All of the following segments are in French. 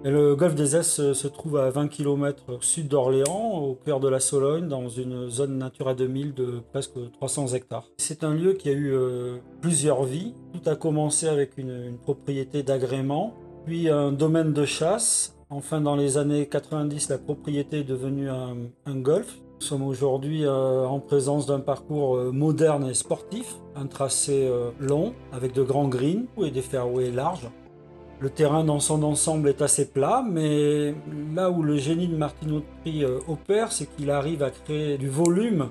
Et le golfe des Esses se trouve à 20 km au sud d'Orléans, au cœur de la Sologne, dans une zone Natura 2000 de presque 300 hectares. C'est un lieu qui a eu plusieurs vies. Tout a commencé avec une propriété d'agrément, puis un domaine de chasse. Enfin, dans les années 90, la propriété est devenue un golf. Nous sommes aujourd'hui en présence d'un parcours moderne et sportif, un tracé long avec de grands greens et des fairways larges. Le terrain dans son ensemble est assez plat, mais là où le génie de Martin Autry opère, c'est qu'il arrive à créer du volume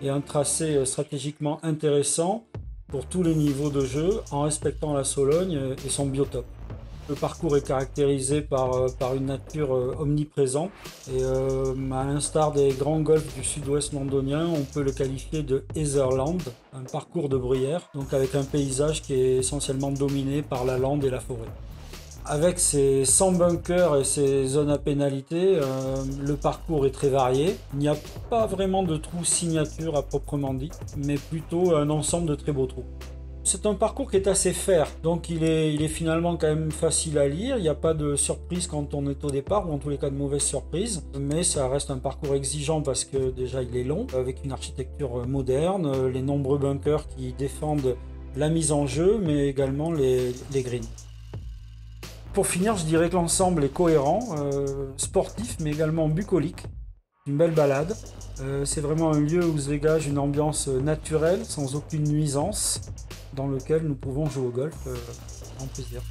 et un tracé stratégiquement intéressant pour tous les niveaux de jeu en respectant la Sologne et son biotope. Le parcours est caractérisé par une nature omniprésente et à l'instar des grands golfs du sud-ouest londonien, on peut le qualifier de Heatherland, un parcours de bruyère, donc avec un paysage qui est essentiellement dominé par la lande et la forêt. Avec ses 100 bunkers et ses zones à pénalité, le parcours est très varié. Il n'y a pas vraiment de trous signature à proprement dit, mais plutôt un ensemble de très beaux trous. C'est un parcours qui est assez fair, donc il est finalement quand même facile à lire. Il n'y a pas de surprise quand on est au départ, ou en tous les cas de mauvaises surprises. Mais ça reste un parcours exigeant parce que déjà il est long, avec une architecture moderne, les nombreux bunkers qui défendent la mise en jeu, mais également les greens. Pour finir, je dirais que l'ensemble est cohérent, sportif mais également bucolique. Une belle balade. C'est vraiment un lieu où se dégage une ambiance naturelle, sans aucune nuisance, dans lequel nous pouvons jouer au golf en plaisir.